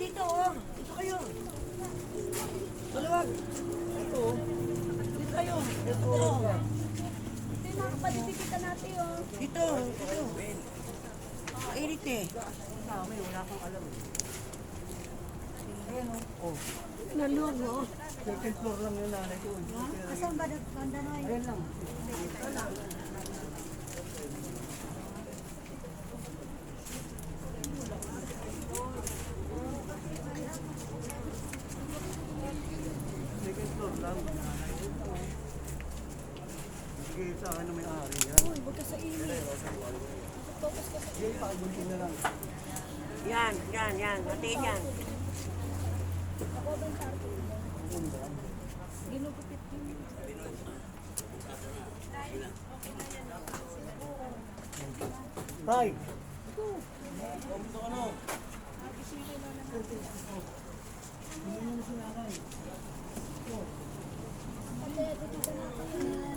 dito, oh. Dito kayo. Maluwag. Ito. Dito kayo. Ito. Ito yung mga kapalipipita natin, oh. Dito. Dito. Mainit eh. Wala kang alam. Ayan o. Oh. Naluwag, oh. Second floor lang yung nanay ko. Asan ba banda na yun? Ayan lang. Second floor lang. Sige, sa akin na may ari yan. Uy, huwag ka sa init. Focus ka sa Sige, pakibuntin na lang. Yan. Matiin yan. ako ba yung target? Ginugupit yun. Tay! Kasi dito ka na ako na